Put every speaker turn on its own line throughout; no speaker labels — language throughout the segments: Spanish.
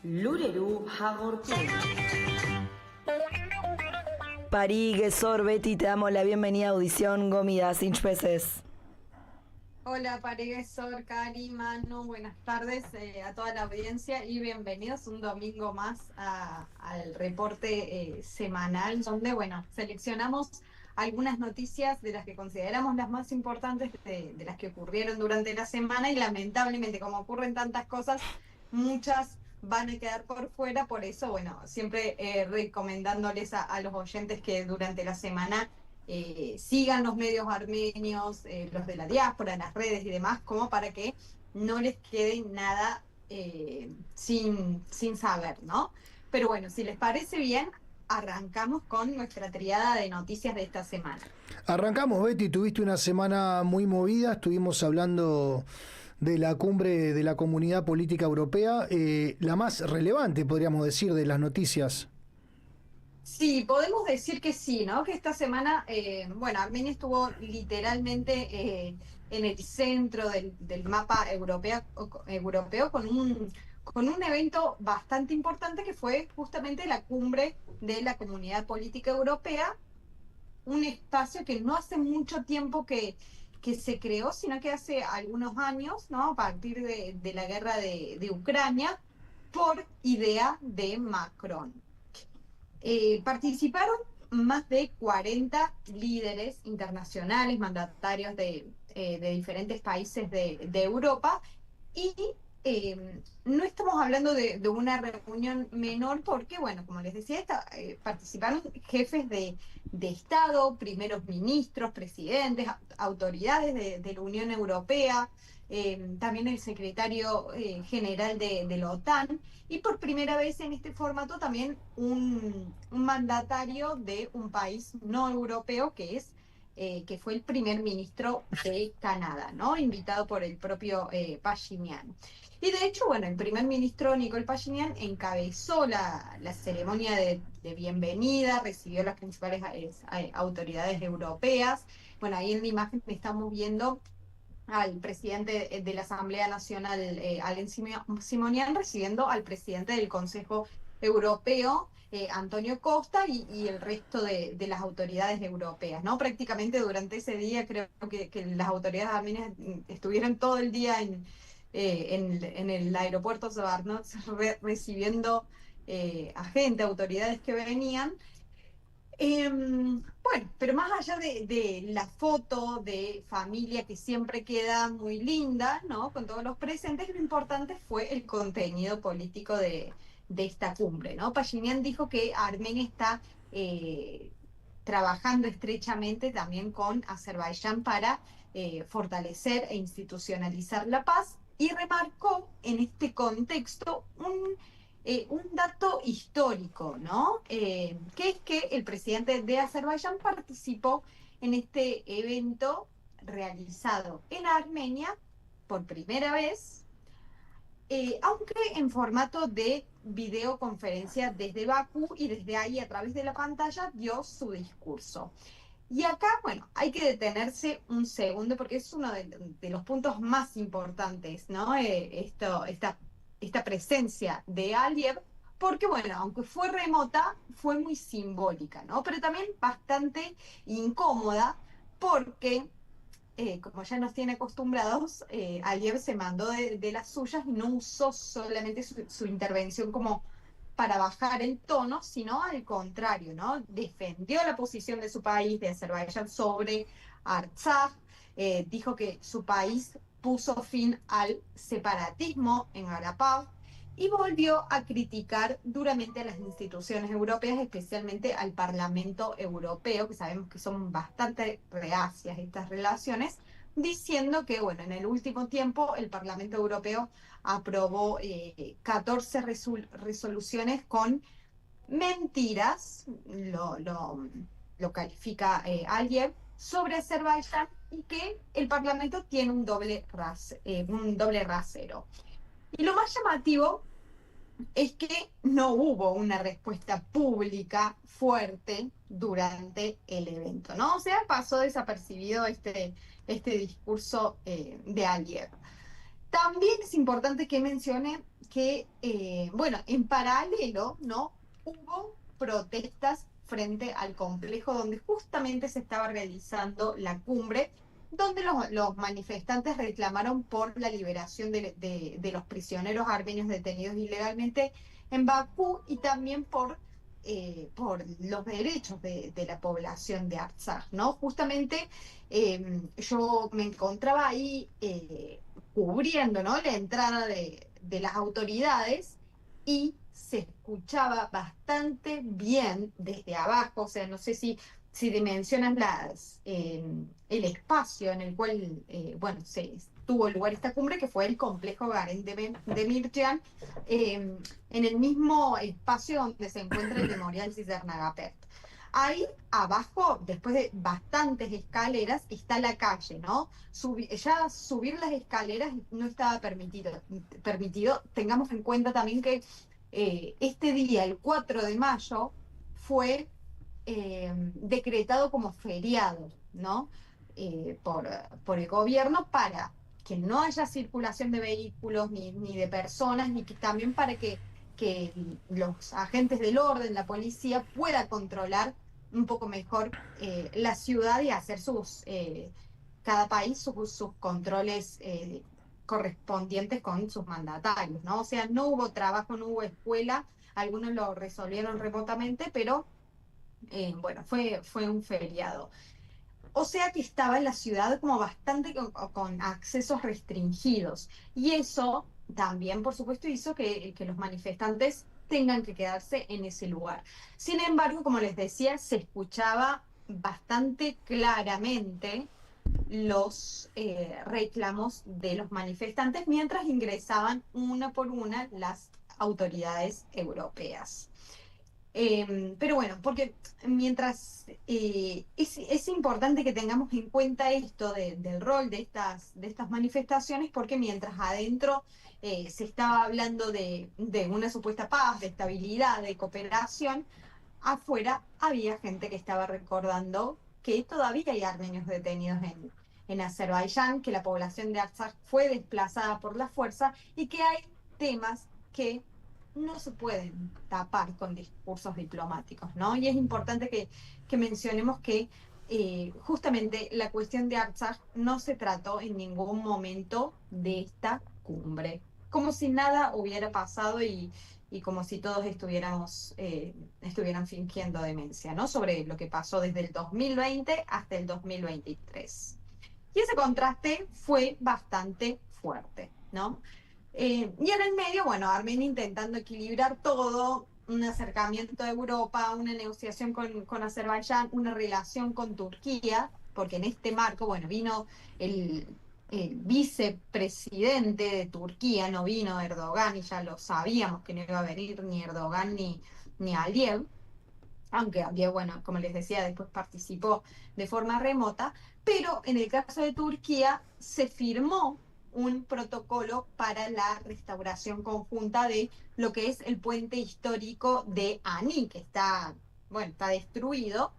Lureru Hagortu.
Pari, Gesor, Betty, te damos la bienvenida a Audición Gomidas, Inchpeces.
Hola, Pareguesor, Cari, Manu, buenas tardes a toda la audiencia y bienvenidos un domingo más al reporte semanal donde, bueno, seleccionamos algunas noticias de las que consideramos las más importantes de las que ocurrieron durante la semana y lamentablemente, como ocurren tantas cosas, muchas van a quedar por fuera, por eso, bueno, siempre recomendándoles a los oyentes que durante la semana sigan los medios armenios, los de la diáspora, las redes y demás, como para que no les quede nada sin saber, ¿no? Pero bueno, si les parece bien, arrancamos con nuestra triada de noticias de esta semana.
Arrancamos, Betty, tuviste una semana muy movida, estuvimos hablando de la cumbre de la Comunidad Política Europea, la más relevante, podríamos decir, de las noticias.
Sí, podemos decir que sí, ¿no? Que esta semana, bueno, Armenia estuvo literalmente en el centro del mapa europeo con un evento bastante importante que fue justamente la cumbre de la Comunidad Política Europea, un espacio que no hace mucho tiempo que se creó, sino que hace algunos años, ¿no? A partir de la guerra de Ucrania, por idea de Macron. Participaron más de 40 líderes internacionales, mandatarios de diferentes países de Europa y no estamos hablando de una reunión menor porque, bueno, como les decía, participaron jefes de Estado, primeros ministros, presidentes, autoridades de la Unión Europea, también el secretario general de la OTAN, y por primera vez en este formato también un mandatario de un país no europeo que fue el primer ministro de Canadá, ¿no? Invitado por el propio Pashinyan. Y de hecho, bueno, el primer ministro Nikol Pashinyan encabezó la ceremonia de bienvenida, recibió las principales autoridades europeas. Bueno, ahí en la imagen estamos viendo al presidente de la Asamblea Nacional, Alen Simonian, recibiendo al presidente del Consejo Europeo, Antonio Costa, y el resto de las autoridades europeas, ¿no? Prácticamente durante ese día creo que las autoridades armenias estuvieron todo el día en el aeropuerto Zabarnot recibiendo a gente, autoridades que venían. Bueno, pero más allá de la foto de familia que siempre queda muy linda, ¿no? Con todos los presentes, lo importante fue el contenido político de esta cumbre, ¿no? Pashinyan dijo que Armenia está trabajando estrechamente también con Azerbaiyán para fortalecer e institucionalizar la paz y remarcó en este contexto un dato histórico, ¿no? Que es que el presidente de Azerbaiyán participó en este evento realizado en Armenia por primera vez, aunque en formato de videoconferencia desde Bakú, y desde ahí a través de la pantalla dio su discurso. Y acá, bueno, hay que detenerse un segundo porque es uno de los puntos más importantes, ¿no? Esta presencia de Aliyev, porque, bueno, aunque fue remota, fue muy simbólica, ¿no? Pero también bastante incómoda porque, como ya nos tiene acostumbrados, Aliyev se mandó de las suyas y no usó solamente su intervención como para bajar el tono, sino al contrario, ¿no? Defendió la posición de su país, de Azerbaiyán, sobre Artsaj, dijo que su país puso fin al separatismo en Karabaj y volvió a criticar duramente a las instituciones europeas, especialmente al Parlamento Europeo, que sabemos que son bastante reacias estas relaciones, diciendo que, bueno, en el último tiempo el Parlamento Europeo aprobó 14 resoluciones con mentiras, lo califica Aliyev, sobre Azerbaiyán, y que el Parlamento tiene un doble rasero. Y lo más llamativo es que no hubo una respuesta pública fuerte durante el evento, ¿no? O sea, pasó desapercibido este discurso de Aliyev. También es importante que mencione que, bueno, en paralelo, ¿no? Hubo protestas frente al complejo donde justamente se estaba realizando la cumbre, donde los manifestantes reclamaron por la liberación de los prisioneros armenios detenidos ilegalmente en Bakú y también por los derechos de la población de Artsaj, ¿no? Justamente yo me encontraba ahí cubriendo, ¿no? La entrada de las autoridades y se escuchaba bastante bien desde abajo, o sea, no sé si dimensionas el espacio en el cual, bueno, tuvo lugar esta cumbre, que fue el complejo Garen de Mirjan, en el mismo espacio donde se encuentra el Memorial Cizernagapert. Ahí abajo, después de bastantes escaleras, está la calle, ¿no? Ya subir las escaleras no estaba permitido. Tengamos en cuenta también que este día, el 4 de mayo, fue decretado como feriado, ¿no? Por el gobierno para que no haya circulación de vehículos ni de personas, ni que también para que los agentes del orden, la policía, pueda controlar un poco mejor la ciudad y hacer cada país sus controles correspondientes con sus mandatarios, ¿no? O sea, no hubo trabajo, no hubo escuela, algunos lo resolvieron remotamente, pero bueno, fue un feriado. O sea que estaba en la ciudad como bastante con accesos restringidos. Y eso también, por supuesto, hizo que los manifestantes tengan que quedarse en ese lugar. Sin embargo, como les decía, se escuchaba bastante claramente los reclamos de los manifestantes mientras ingresaban una por una las autoridades europeas. Pero bueno, porque mientras es importante que tengamos en cuenta esto del rol de estas manifestaciones, porque mientras adentro se estaba hablando de una supuesta paz, de estabilidad, de cooperación, afuera había gente que estaba recordando que todavía hay armenios detenidos en Azerbaiyán, que la población de Artsaj fue desplazada por la fuerza y que hay temas que no se pueden tapar con discursos diplomáticos, ¿no? Y es importante que mencionemos que justamente la cuestión de Artsaj no se trató en ningún momento de esta cumbre, como si nada hubiera pasado y como si todos estuvieran fingiendo demencia, ¿no? Sobre lo que pasó desde el 2020 hasta el 2023. Y ese contraste fue bastante fuerte, ¿no? Y en el medio, bueno, Armenia intentando equilibrar todo, un acercamiento a Europa, una negociación con Azerbaiyán, una relación con Turquía, porque en este marco, bueno, vino el, el vicepresidente de Turquía, no vino Erdogan, y ya lo sabíamos que no iba a venir ni Erdogan ni Aliyev, aunque Aliyev, bueno, como les decía, después participó de forma remota, pero en el caso de Turquía se firmó un protocolo para la restauración conjunta de lo que es el puente histórico de Ani, que está, bueno, está destruido.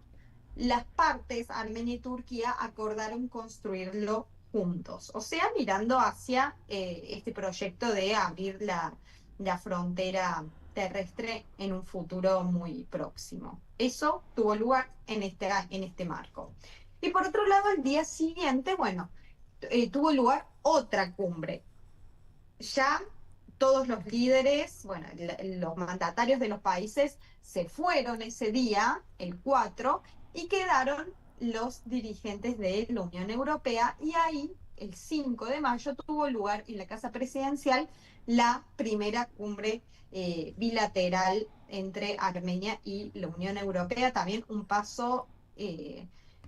Las partes, Armenia y Turquía, acordaron construirlo juntos, o sea, mirando hacia este proyecto de abrir la frontera terrestre en un futuro muy próximo. Eso tuvo lugar en este marco. Y por otro lado, el día siguiente, bueno, tuvo lugar otra cumbre. Ya todos los líderes, bueno, los mandatarios de los países se fueron ese día, el 4, y quedaron los dirigentes de la Unión Europea y ahí, el 5 de mayo, tuvo lugar en la Casa Presidencial la primera cumbre bilateral entre Armenia y la Unión Europea, también un paso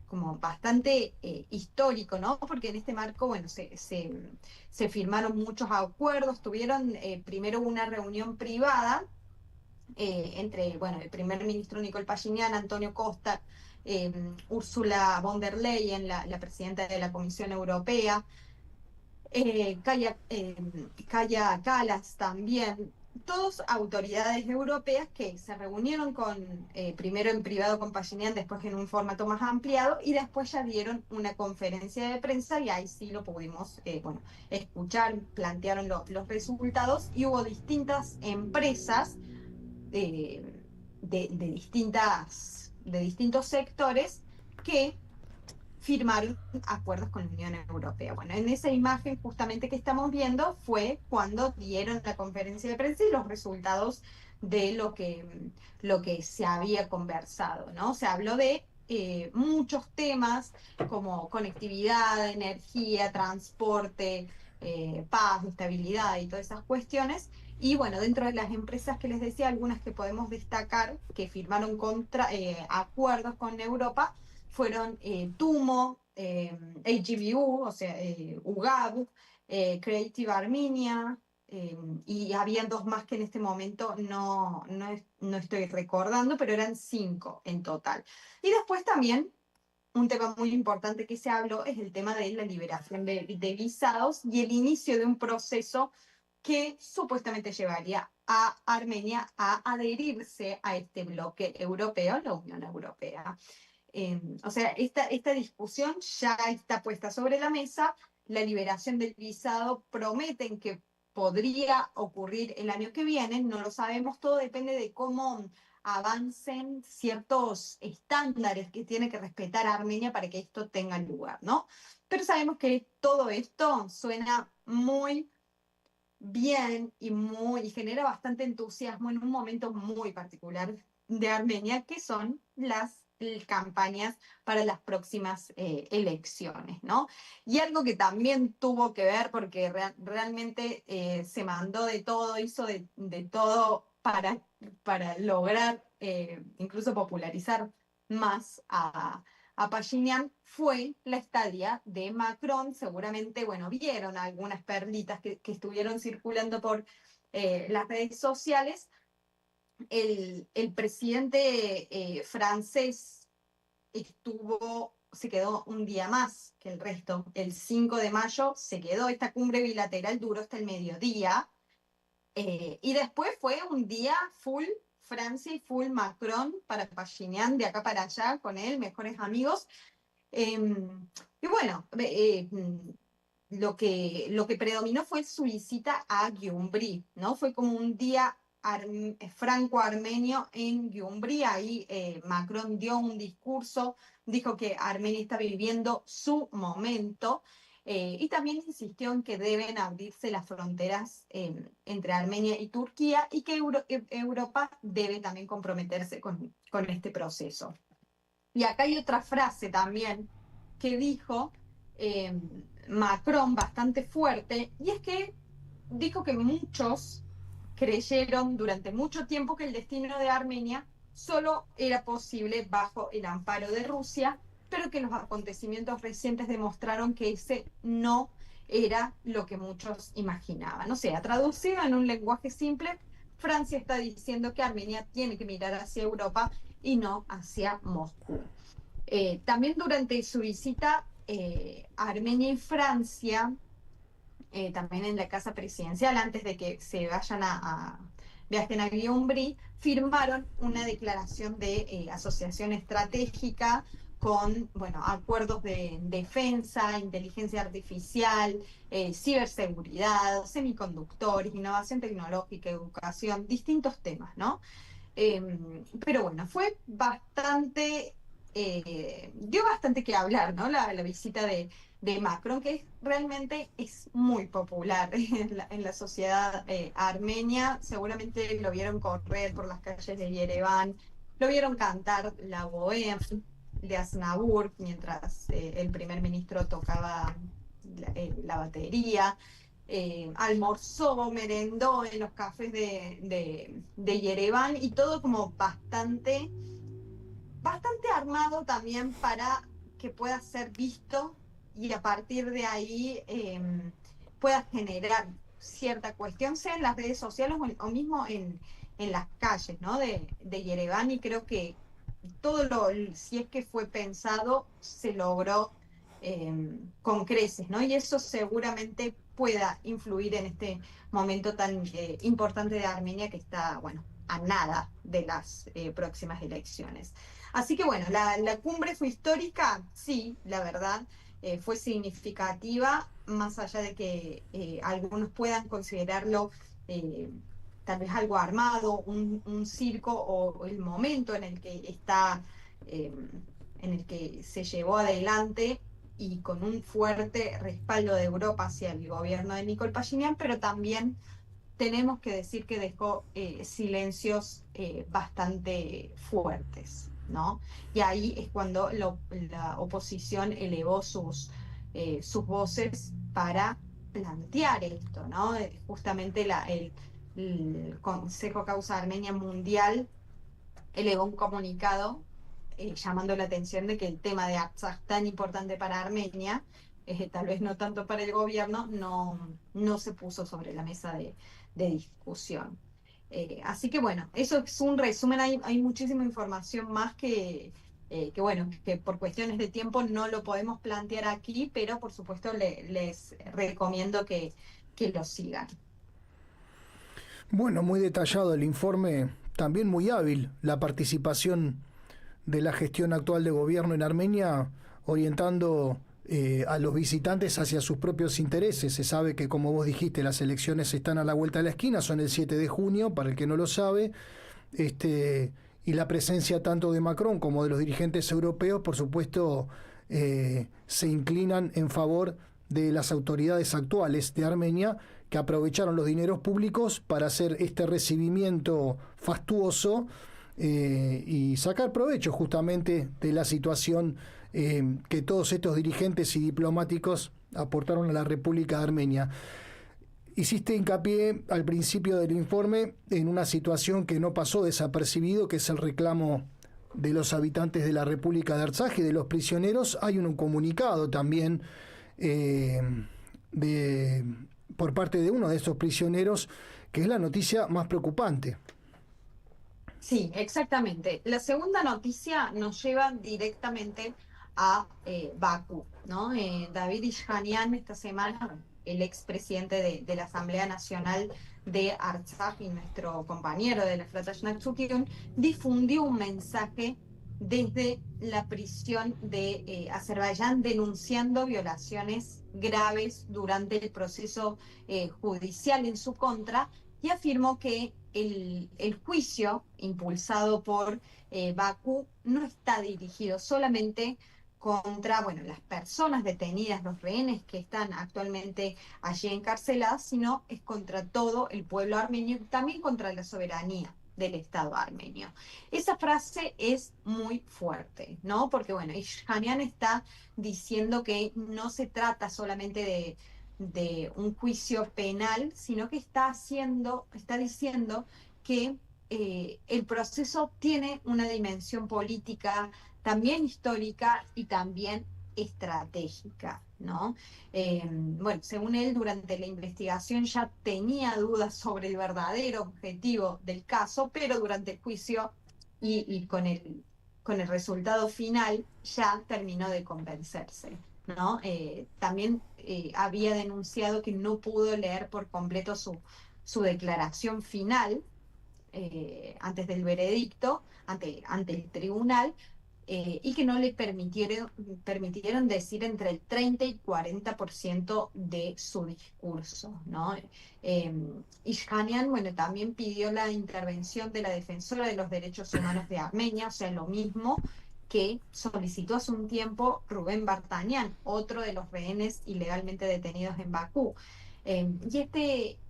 como bastante histórico, ¿no? Porque en este marco, bueno, se firmaron muchos acuerdos, tuvieron primero una reunión privada entre, bueno, el primer ministro Nicol Pashinyan, Antonio Costa, Ursula von der Leyen, la presidenta de la Comisión Europea, Kaja Kallas también, todas autoridades europeas que se reunieron primero en privado con Pashinyan, después en un formato más ampliado, y después ya dieron una conferencia de prensa y ahí sí lo pudimos escuchar, plantearon los resultados y hubo distintas empresas de, de distintos sectores que firmaron acuerdos con la Unión Europea. Bueno, en esa imagen justamente que estamos viendo fue cuando dieron la conferencia de prensa y los resultados de lo que se había conversado, ¿no? Se habló de muchos temas como conectividad, energía, transporte, paz, estabilidad y todas esas cuestiones. Y bueno, dentro de las empresas que les decía, algunas que podemos destacar que firmaron acuerdos con Europa, fueron Tumo, HGVU, o sea, UGAB, Creative Armenia, y habían dos más que en este momento no estoy recordando, pero eran 5 en total. Y después también un tema muy importante que se habló es el tema de la liberación de visados y el inicio de un proceso que supuestamente llevaría a Armenia a adherirse a este bloque europeo, la Unión Europea. O sea, esta discusión ya está puesta sobre la mesa. La liberación del visado prometen que podría ocurrir el año que viene, no lo sabemos, todo depende de cómo avancen ciertos estándares que tiene que respetar Armenia para que esto tenga lugar, ¿no? Pero sabemos que todo esto suena muy bien y genera bastante entusiasmo en un momento muy particular de Armenia, que son las campañas para las próximas elecciones, ¿no? Y algo que también tuvo que ver, porque realmente se mandó de todo, hizo de todo para lograr incluso popularizar más a Pashinyan, fue la estadía de Macron. Seguramente, bueno, vieron algunas perlitas que estuvieron circulando por las redes sociales. El presidente francés se quedó un día más que el resto. El 5 de mayo se quedó, esta cumbre bilateral duró hasta el mediodía, y después fue un día full Francia y full Macron para Pashinyan, de acá para allá, con él, mejores amigos. Y bueno, lo que predominó fue su visita a Gyumri, ¿no? Fue como un día franco-armenio en Gyumri. Ahí Macron dio un discurso, dijo que Armenia está viviendo su momento, y también insistió en que deben abrirse las fronteras entre Armenia y Turquía y que Europa debe también comprometerse con este proceso. Y acá hay otra frase también que dijo Macron bastante fuerte, y es que dijo que muchos creyeron durante mucho tiempo que el destino de Armenia solo era posible bajo el amparo de Rusia, pero que los acontecimientos recientes demostraron que ese no era lo que muchos imaginaban. O sea, traducido en un lenguaje simple, Francia está diciendo que Armenia tiene que mirar hacia Europa y no hacia Moscú. También durante su visita a Armenia y Francia, también en la casa presidencial, antes de que se viajen a Gyumri, firmaron una declaración de asociación estratégica con, bueno, acuerdos de defensa, inteligencia artificial, ciberseguridad, semiconductores, innovación tecnológica, educación, distintos temas, ¿no? Pero bueno, fue bastante, dio bastante que hablar, ¿no? La visita de Macron, que realmente es muy popular en la sociedad armenia. Seguramente lo vieron correr por las calles de Yerevan, lo vieron cantar la Bohème de Aznavour mientras el primer ministro tocaba la batería. Almorzó, merendó en los cafés de Yerevan, y todo como bastante armado también para que pueda ser visto y a partir de ahí pueda generar cierta cuestión, sea en las redes sociales o mismo en las calles, ¿no? de Yerevan. Y creo que si es que fue pensado, se logró con creces, ¿no? Y eso seguramente pueda influir en este momento tan importante de Armenia, que está, bueno, a nada de las próximas elecciones. Así que bueno, la cumbre fue histórica, sí, la verdad, fue significativa, más allá de que algunos puedan considerarlo tal vez algo armado, un circo, o el momento en el que está, en el que se llevó adelante y con un fuerte respaldo de Europa hacia el gobierno de Nikol Pashinyan, pero también tenemos que decir que dejó silencios bastante fuertes, ¿no? Y ahí es cuando la oposición elevó sus voces para plantear esto, ¿no? Justamente el Consejo Causa Armenia Mundial elevó un comunicado llamando la atención de que el tema de Artsaj, tan importante para Armenia, tal vez no tanto para el gobierno, no se puso sobre la mesa de discusión. Así que bueno, eso es un resumen, hay muchísima información más que bueno, que por cuestiones de tiempo no lo podemos plantear aquí, pero por supuesto les recomiendo que lo sigan.
Bueno, muy detallado el informe, también muy hábil la participación de la gestión actual de gobierno en Armenia, orientando a los visitantes hacia sus propios intereses. Se sabe que, como vos dijiste, las elecciones están a la vuelta de la esquina, son el 7 de junio, para el que no lo sabe, y la presencia tanto de Macron como de los dirigentes europeos, por supuesto, se inclinan en favor de las autoridades actuales de Armenia, que aprovecharon los dineros públicos para hacer este recibimiento fastuoso y sacar provecho justamente de la situación que todos estos dirigentes y diplomáticos aportaron a la República de Armenia. Hiciste hincapié al principio del informe en una situación que no pasó desapercibido, que es el reclamo de los habitantes de la República de Artsaj y de los prisioneros. Hay un comunicado también por parte de uno de esos prisioneros, que es la noticia más preocupante.
Sí, exactamente. La segunda noticia nos lleva directamente a Bakú, ¿no? David Ishanian esta semana, el expresidente de la Asamblea Nacional de Artsaj y nuestro compañero de la Flota Natsukion, difundió un mensaje desde la prisión de Azerbaiyán denunciando violaciones graves durante el proceso judicial en su contra, y afirmó que el juicio impulsado por Bakú no está dirigido solamente contra, bueno, las personas detenidas, los rehenes que están actualmente allí encarceladas, sino es contra todo el pueblo armenio y también contra la soberanía del Estado armenio. Esa frase es muy fuerte, ¿no? Porque, bueno, Ishanian está diciendo que no se trata solamente de un juicio penal, sino que está diciendo que el proceso tiene una dimensión política, también histórica y también estratégica, ¿no? Bueno, según él, durante la investigación ya tenía dudas sobre el verdadero objetivo del caso, pero durante el juicio y con el resultado final ya terminó de convencerse, ¿no? También había denunciado que no pudo leer por completo su declaración final antes del veredicto, ante el tribunal, y que no le permitieron decir entre el 30 y 40% de su discurso, ¿no? Ishanian, bueno, también pidió la intervención de la defensora de los derechos humanos de Armenia, o sea, lo mismo que solicitó hace un tiempo Rubén Vartanian, otro de los rehenes ilegalmente detenidos en Bakú. Y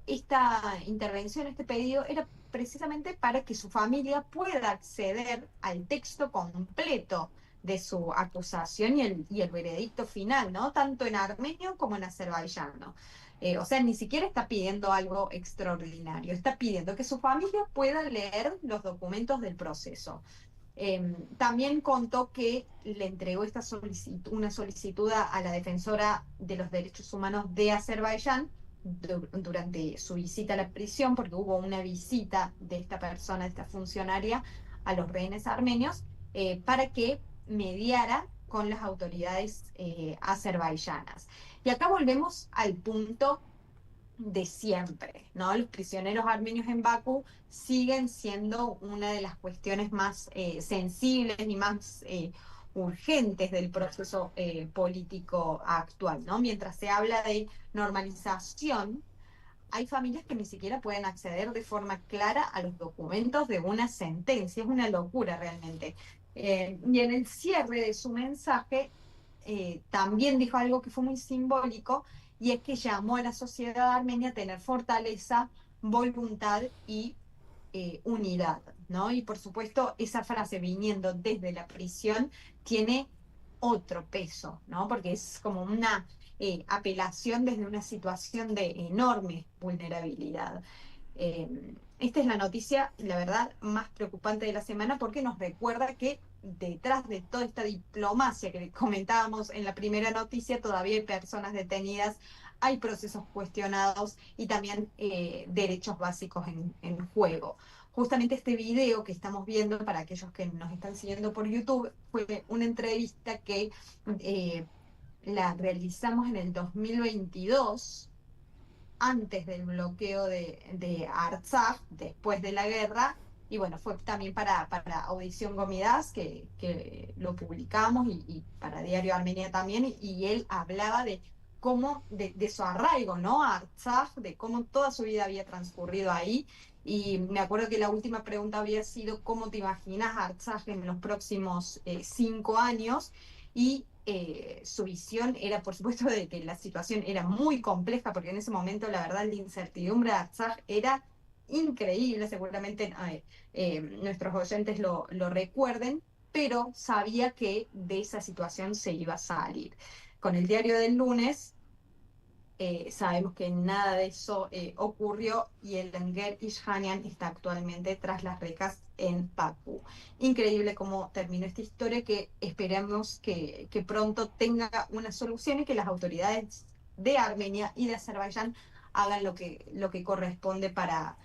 esta intervención, este pedido, era precisamente para que su familia pueda acceder al texto completo de su acusación y el veredicto final, ¿no? Tanto en armenio como en azerbaiyano. O sea, ni siquiera está pidiendo algo extraordinario, está pidiendo que su familia pueda leer los documentos del proceso. También contó que le entregó una solicitud a la defensora de los derechos humanos de Azerbaiyán durante su visita a la prisión, porque hubo una visita de esta persona, de esta funcionaria, a los rehenes armenios, para que mediara con las autoridades azerbaiyanas. Y acá volvemos al punto de siempre, ¿no? Los prisioneros armenios en Bakú siguen siendo una de las cuestiones más sensibles y más urgentes del proceso político actual, ¿no? Mientras se habla de normalización, hay familias que ni siquiera pueden acceder de forma clara a los documentos de una sentencia. Es una locura realmente. Y en el cierre de su mensaje también dijo algo que fue muy simbólico, y es que llamó a la sociedad armenia a tener fortaleza, voluntad y unidad, ¿no? Y por supuesto, esa frase viniendo desde la prisión tiene otro peso, ¿no? Porque es como una apelación desde una situación de enorme vulnerabilidad. Esta es la noticia, la verdad, más preocupante de la semana, porque nos recuerda que detrás de toda esta diplomacia que comentábamos en la primera noticia, todavía hay personas detenidas, hay procesos cuestionados y también derechos básicos en juego. Justamente este video que estamos viendo, para aquellos que nos están siguiendo por YouTube, fue una entrevista que eh, la realizamos en el 2022, antes del bloqueo de Artsaj, después de la guerra, y bueno, fue también para Audición Gomidas que lo publicamos, y para Diario Armenia también, y él hablaba de cómo, de su arraigo, ¿no? A Artsaj, de cómo toda su vida había transcurrido ahí, y me acuerdo que la última pregunta había sido: ¿cómo te imaginas a Artsaj en los próximos 5 años? Y su visión era, por supuesto, de que la situación era muy compleja, porque en ese momento, la verdad, la incertidumbre de Artsaj era increíble. Seguramente nuestros oyentes lo recuerden, pero sabía que de esa situación se iba a salir. Con el diario del lunes sabemos que nada de eso ocurrió, y el Enver Ishanian está actualmente tras las rejas en Bakú. Increíble cómo terminó esta historia, que esperamos que pronto tenga una solución y que las autoridades de Armenia y de Azerbaiyán hagan lo que corresponde para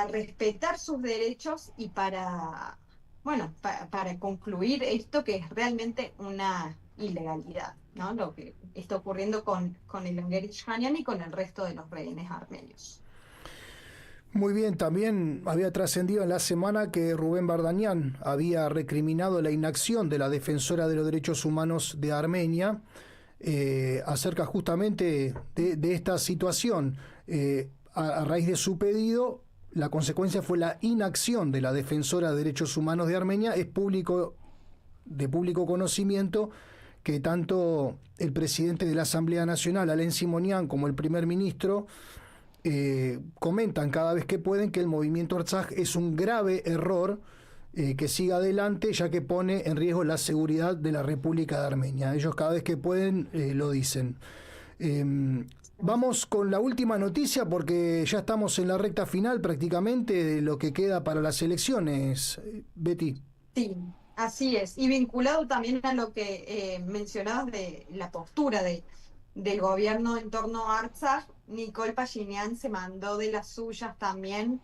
respetar sus derechos y bueno, para concluir esto, que es realmente una ilegalidad, ¿no? Lo que está ocurriendo con el Enver Ishanian y con el resto de los rehenes armenios.
Muy bien, también había trascendido en la semana que Rubén Bardanian había recriminado la inacción de la defensora de los derechos humanos de Armenia acerca justamente de esta situación. A raíz de su pedido, la consecuencia fue la inacción de la defensora de derechos humanos de Armenia. Es de público conocimiento que tanto el presidente de la Asamblea Nacional, Alen Simonian, como el primer ministro comentan cada vez que pueden que el movimiento Artsaj es un grave error, que siga adelante, ya que pone en riesgo la seguridad de la República de Armenia. Ellos cada vez que pueden lo dicen. Vamos con la última noticia, porque ya estamos en la recta final prácticamente de lo que queda para las elecciones. Betty.
Sí, así es. Y vinculado también a lo que mencionabas de la postura del gobierno en torno a Artsaj, Nicole Pashinyan se mandó de las suyas también,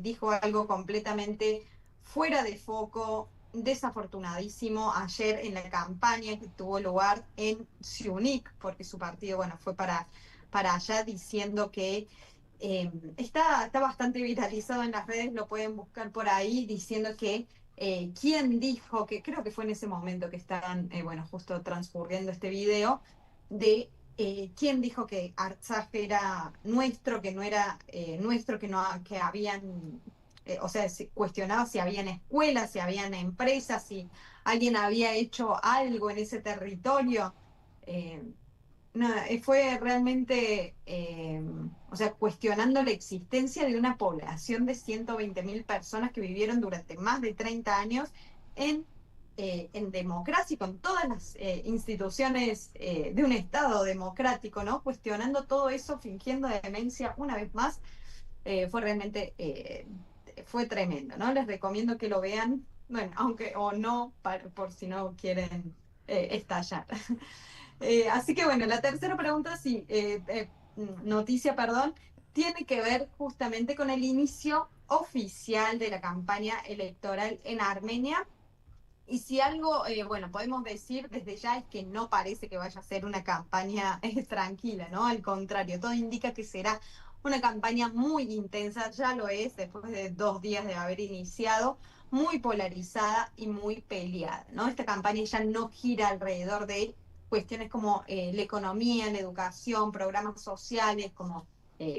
dijo algo completamente fuera de foco, desafortunadísimo, ayer en la campaña que tuvo lugar en Syunik, porque su partido, bueno, fue para allá, diciendo que está bastante viralizado en las redes, lo pueden buscar por ahí, diciendo que quién dijo, que creo que fue en ese momento que estaban, bueno, justo transcurriendo este video, de quién dijo que Artsaj era nuestro, que no era nuestro, que habían, o sea, se cuestionaba si habían escuelas, si habían empresas, si alguien había hecho algo en ese territorio. Eh, Nada, fue realmente, o sea, cuestionando la existencia de una población de 120.000 personas que vivieron durante más de 30 años en democracia, y con todas las instituciones de un Estado democrático, ¿no? Cuestionando todo eso, fingiendo demencia una vez más. Fue realmente, fue tremendo, ¿no? Les recomiendo que lo vean, bueno, aunque o no, por si no quieren estallar. Así que bueno, la tercera pregunta, sí, noticia, perdón, tiene que ver justamente con el inicio oficial de la campaña electoral en Armenia. Y si algo, bueno, podemos decir desde ya es que no parece que vaya a ser una campaña tranquila, ¿no? Al contrario, todo indica que será una campaña muy intensa, ya lo es, después de 2 días de haber iniciado, muy polarizada y muy peleada, ¿no? Esta campaña ya no gira alrededor de cuestiones como la economía, la educación, programas sociales, como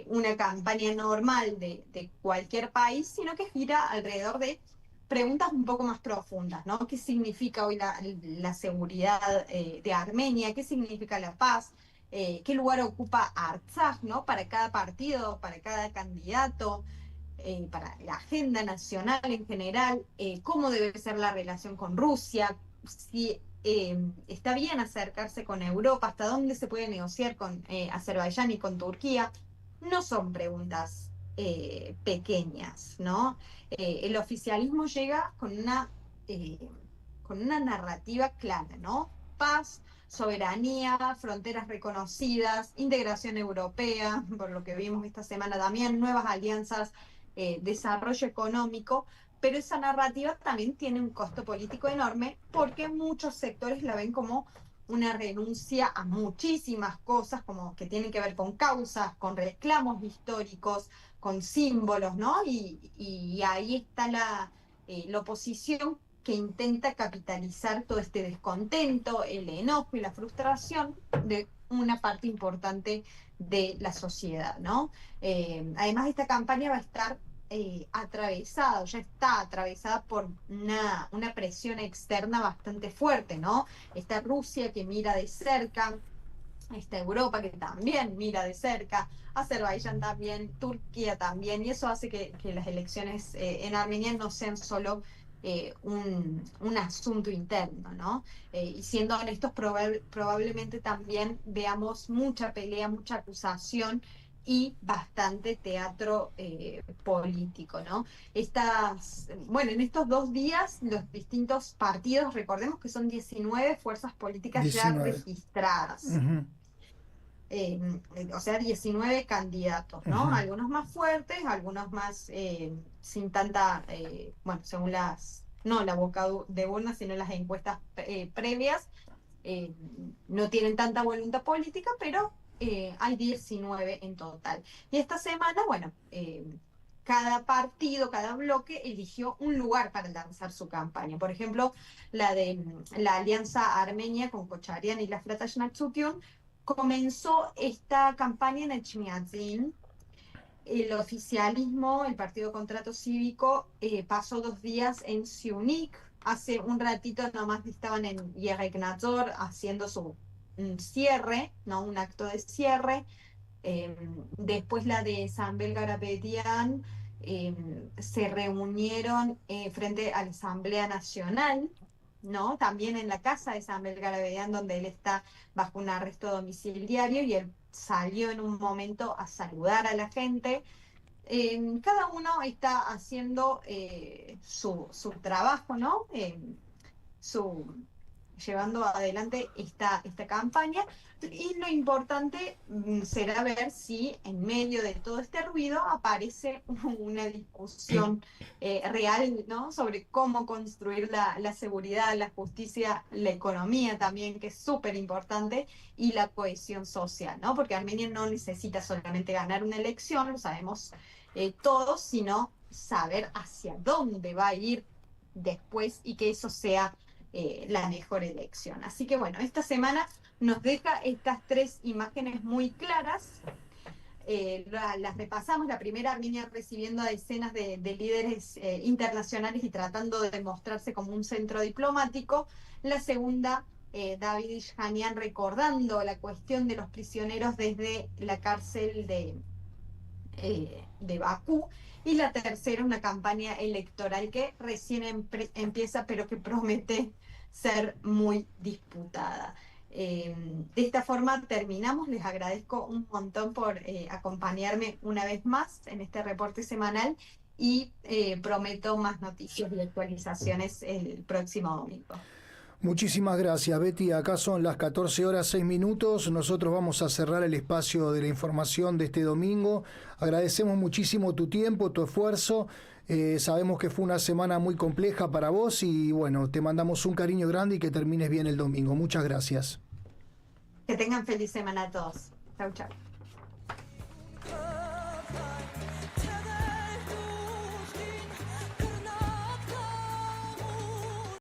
una campaña normal de cualquier país, sino que gira alrededor de preguntas un poco más profundas, ¿no? ¿Qué significa hoy la seguridad de Armenia? ¿Qué significa la paz? ¿Qué lugar ocupa Artsaj, ¿no? Para cada partido, para cada candidato, para la agenda nacional en general, cómo debe ser la relación con Rusia, si está bien acercarse con Europa, hasta dónde se puede negociar con Azerbaiyán y con Turquía. No son preguntas pequeñas, ¿no? El oficialismo llega eh, con una narrativa clara, ¿no? Paz, soberanía, fronteras reconocidas, integración europea, por lo que vimos esta semana también, nuevas alianzas, desarrollo económico, pero esa narrativa también tiene un costo político enorme porque muchos sectores la ven como una renuncia a muchísimas cosas, como que tienen que ver con causas, con reclamos históricos, con símbolos, ¿no? Y ahí está la oposición que intenta capitalizar todo este descontento, el enojo y la frustración de una parte importante de la sociedad, ¿no? Además, esta campaña va a estar atravesada, ya está atravesada por una presión externa bastante fuerte, ¿no? Está Rusia que mira de cerca, está Europa que también mira de cerca, Azerbaiyán también, Turquía también, y eso hace que las elecciones en Armenia no sean solo un asunto interno, ¿no? Y siendo honestos, probablemente también veamos mucha pelea, mucha acusación y bastante teatro político, ¿no? Bueno, en estos 2 días, los distintos partidos, recordemos que son 19 fuerzas políticas ya
19.
registradas,
Ujú,
eh, o sea, 19 candidatos, ¿no?
ujú.
Algunos más fuertes, algunos más sin tanta, bueno, según no la boca de urna, sino las encuestas previas, eh, no tienen tanta voluntad política, pero hay 19 en total. Y esta semana, bueno, cada partido, cada bloque eligió un lugar para lanzar su campaña. Por ejemplo, la Alianza Armenia con Kocharian y la Flatay Natsution comenzó esta campaña en Echmiadzin. El oficialismo, el Partido Contrato Cívico, pasó 2 días en Siunik. Hace un ratito nomás estaban en Yereknadzor haciendo su cierre, ¿no? Un acto de cierre. Eh, Después la de San Belgarabedian se reunieron frente a la Asamblea Nacional, ¿no? También en la casa de San Belgarabedian, donde él está bajo un arresto domiciliario y él salió en un momento a saludar a la gente. Cada uno está haciendo su trabajo, ¿no? Su, Llevando adelante esta campaña. Y lo importante será ver si en medio de todo este ruido aparece una discusión real, ¿no? Sobre cómo construir la seguridad, la justicia, la economía también, que es súper importante, y la cohesión social, ¿no? Porque Armenia no necesita solamente ganar una elección, lo sabemos todos, sino saber hacia dónde va a ir después y que eso sea la mejor elección. Así que bueno, esta semana nos deja estas 3 imágenes muy claras. Las repasamos. La primera, Armenia recibiendo a decenas de líderes internacionales y tratando de mostrarse como un centro diplomático. La segunda, David Ishanian recordando la cuestión de los prisioneros desde la cárcel de Bakú. Y la tercera, una campaña electoral que recién empieza, pero que promete ser muy disputada. De esta forma terminamos. Les agradezco un montón por acompañarme una vez más en este reporte semanal y prometo más noticias y actualizaciones el próximo domingo.
Muchísimas gracias, Betty. Acá son las 14:06. Nosotros vamos a cerrar el espacio de la información de este domingo. Agradecemos muchísimo tu tiempo, tu esfuerzo. Sabemos que fue una semana muy compleja para vos y bueno, te mandamos un cariño grande y que termines bien el domingo. Muchas gracias.
Que tengan feliz semana a todos. Chau, chau.